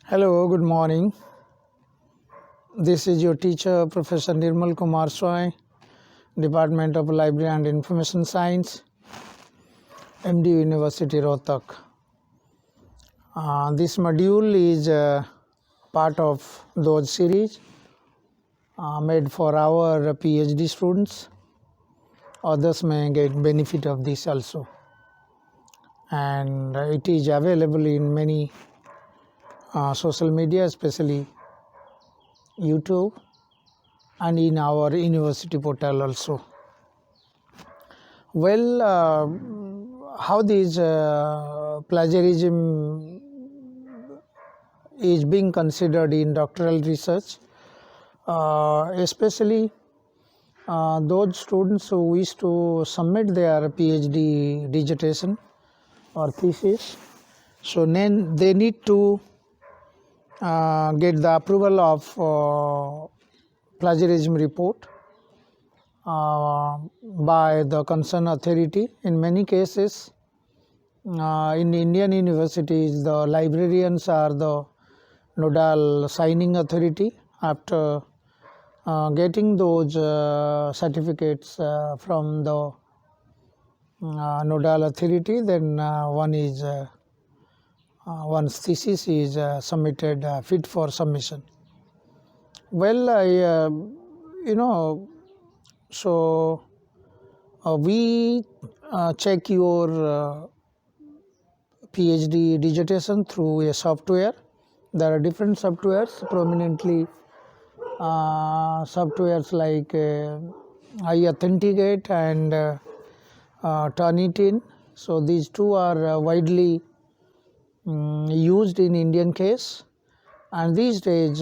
Hello, good morning. This is your teacher, Professor Nirmal Kumar Swain, Department of Library and Information Science, MD University, Rohtak. This module is part of those series made for our PhD students. Others may get benefit of this also. And it is available in many social media, especially YouTube, and in our university portal also. Well, how this plagiarism is being considered in doctoral research, especially those students who wish to submit their PhD dissertation or thesis. So then they need to get the approval of plagiarism report by the concerned authority. In many cases, in Indian universities, the librarians are the nodal signing authority. After getting those certificates from the nodal authority, then one's thesis is submitted fit for submission. Well, so we check your PhD dissertation through a software. There are different softwares, prominently softwares like iAuthenticate and Turnitin. So these two are widely used in Indian case, and these days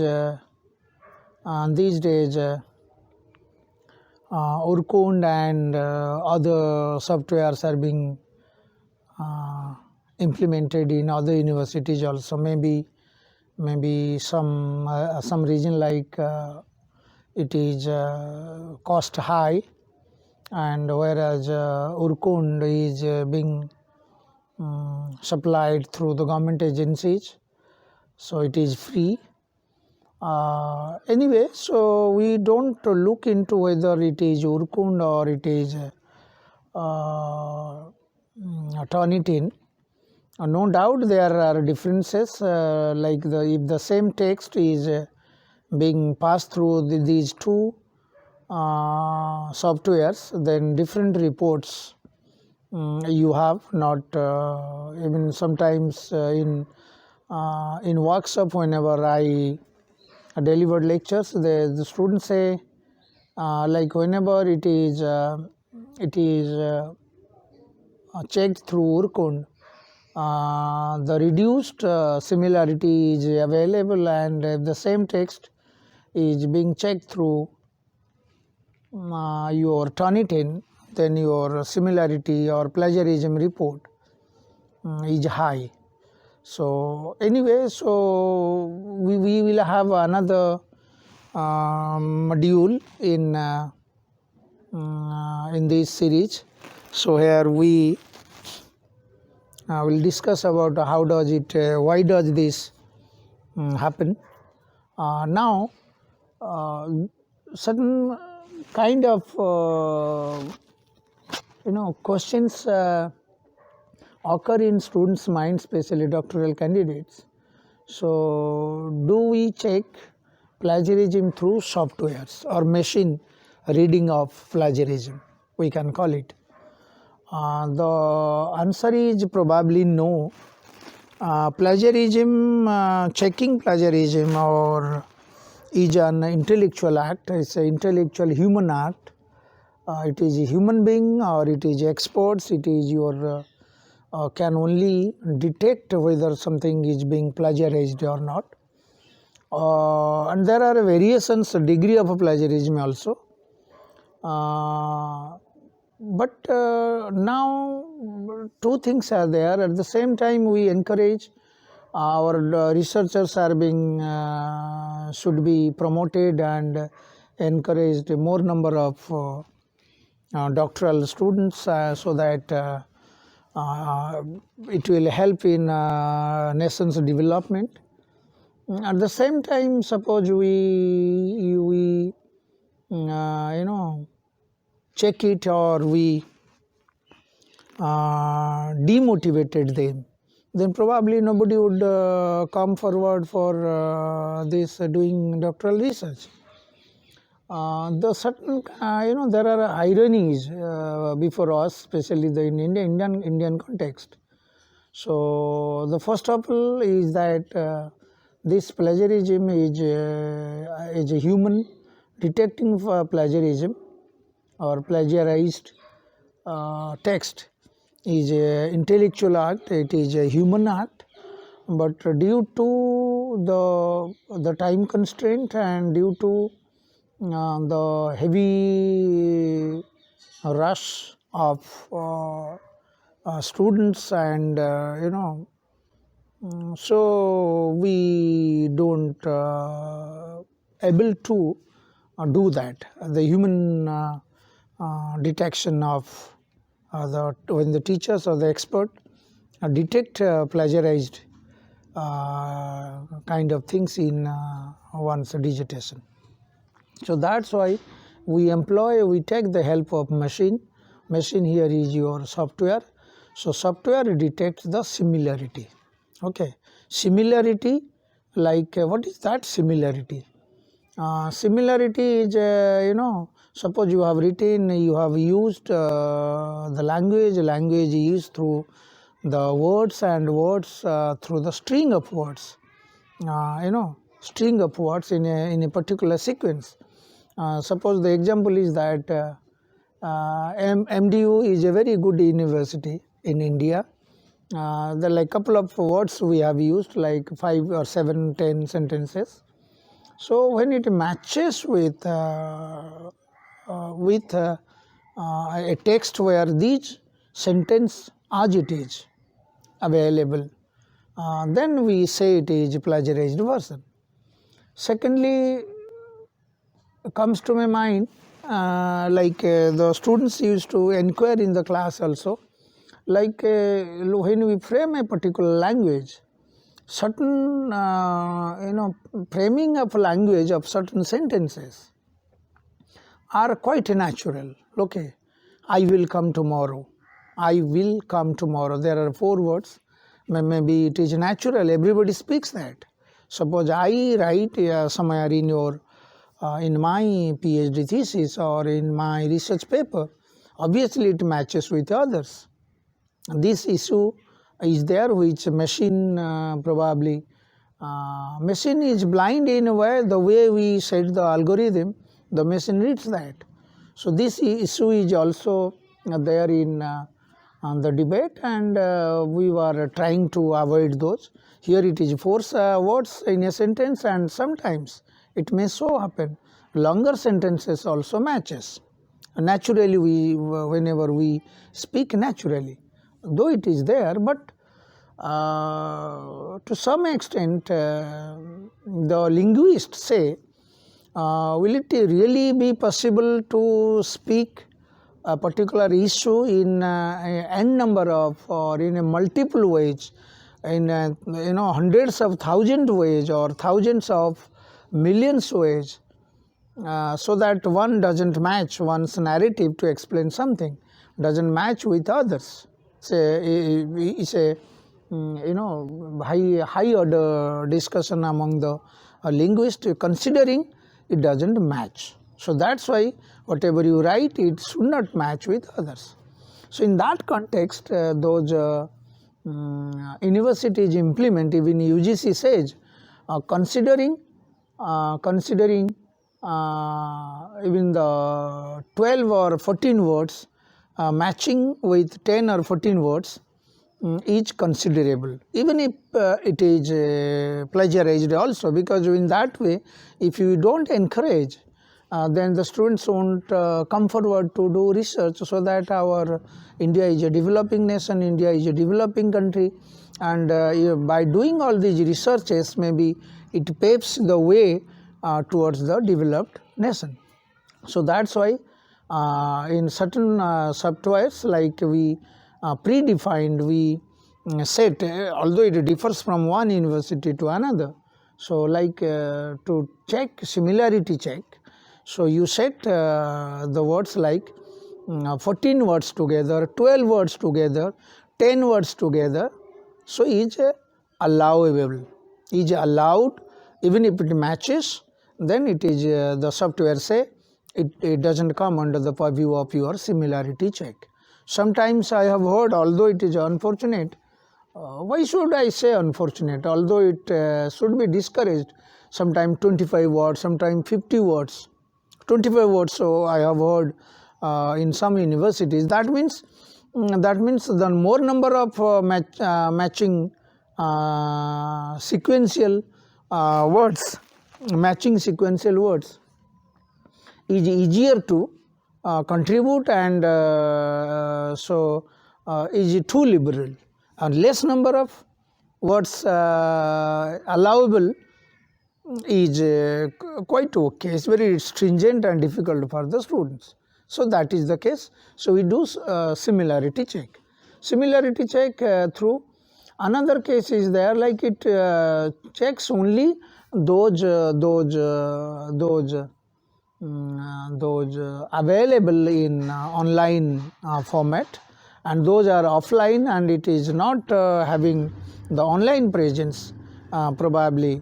Urkund and other softwares are being implemented in other universities also. Maybe some reason like it is cost high, and whereas Urkund is being supplied through the government agencies, so it is free. Anyway, so we don't look into whether it is Urkund or it is Turnitin. No doubt there are differences, like if the same text is being passed through these two softwares, then different reports you have. Not even sometimes in workshop, whenever I delivered lectures, the students say like whenever it is checked through Urkund, the reduced similarity is available, and if the same text is being checked through your Turnitin, then your similarity or plagiarism report is high. So anyway, so we will have another module in this series. So here we will discuss about how does it, why does this happen. Now, certain kind of questions occur in students' minds, especially doctoral candidates. So, do we check plagiarism through softwares or machine reading of plagiarism, we can call it? The answer is probably no. Plagiarism, checking plagiarism or is an intellectual act. It's an intellectual human act. It is a human being or it is experts. It is your can only detect whether something is being plagiarized or not. And there are variations, degree of plagiarism also. But now two things are there. At the same time, we encourage our researchers are being should be promoted and encouraged more number of doctoral students so that it will help in nation's development. At the same time, suppose we check it, or we demotivated them, then probably nobody would come forward for this doing doctoral research. The certain there are ironies before us, especially in Indian context. So the first of all is that this plagiarism is a human detecting plagiarism or plagiarized text is a intellectual act. It is a human act, but due to the time constraint and due to the heavy rush of students, and so we don't able to do that. The human detection of when the teachers or the expert detect plagiarized kind of things in one's digitation. So that's why we take the help of machine. Machine here is your software. So software detects the similarity. Okay, similarity, like what is that similarity? Similarity is suppose you have used the language used through the words, and words through the string of words, string of words in a particular sequence. Suppose the example is that MDU is a very good university in India. There are like couple of words we have used, like 5 or 7, 10 sentences. So when it matches with a text where these sentence as it is available, then we say it is plagiarized version. Secondly, comes to my mind, the students used to inquire in the class also, like when we frame a particular language, certain framing of language of certain sentences are quite natural. Okay, I will come tomorrow. I will come tomorrow. There are 4 words. Maybe it is natural. Everybody speaks that. Suppose I write somewhere in my PhD thesis or in my research paper, obviously it matches with others. This issue is there, which machine probably machine is blind in a way. The way we set the algorithm, the machine reads that. So this issue is also there in the debate, and we were trying to avoid those. Here it is 4 words in a sentence, and sometimes it may so happen longer sentences also matches. Naturally, whenever we speak naturally, though it is there, but to some extent the linguists say, will it really be possible to speak a particular issue in n number of, or in a multiple ways, in hundreds of thousands ways or thousands of millions ways, so that one doesn't match one's narrative to explain something, doesn't match with others. It's a high order discussion among the linguists, considering it doesn't match. So that's why whatever you write, it should not match with others. So in that context, those universities implement, even UGC says, considering even the 12 or 14 words matching with 10 or 14 words is considerable, even if it is plagiarized also, because in that way, if you don't encourage, then the students won't come forward to do research, so that our India is a developing nation, India is a developing country, and by doing all these researches, maybe it paves the way towards the developed nation. So that's why in certain softwares, like we predefined, we set, although it differs from one university to another, So like to check similarity check, so you set the words like 14 words together, 12 words together, 10 words together, so is allowable, is allowed, even if it matches, then it is the software say it doesn't come under the purview of your similarity check. Sometimes I have heard, although it is unfortunate, why should I say unfortunate, although it should be discouraged, sometimes 25 words, sometimes 50 words, 25 words, so I have heard in some universities. That means the more number of matching sequential words, matching sequential words is easier to contribute, and so is too liberal, and less number of words allowable is quite okay. It's very stringent and difficult for the students. So that is the case. So we do similarity check. Similarity check through another case is there, like it checks only those available in online format, and those are offline, and it is not having the online presence, probably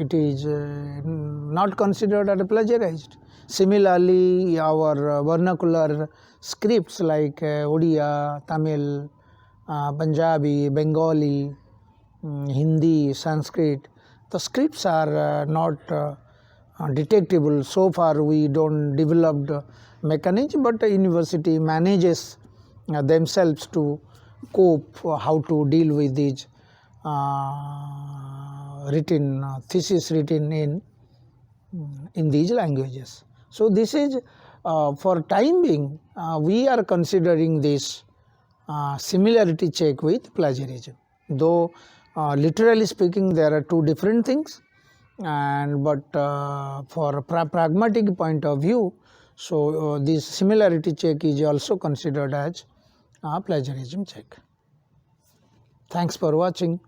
it is not considered as plagiarized. Similarly, our vernacular scripts like Odia, Tamil, Punjabi, Bengali, Hindi, Sanskrit, the scripts are not detectable. So far we don't developed mechanism, but the university manages themselves to cope how to deal with these written thesis written in these languages. So this is for time being we are considering this similarity check with plagiarism, though literally speaking there are two different things, and but for a pragmatic point of view, so this similarity check is also considered as a plagiarism check. Thanks for watching.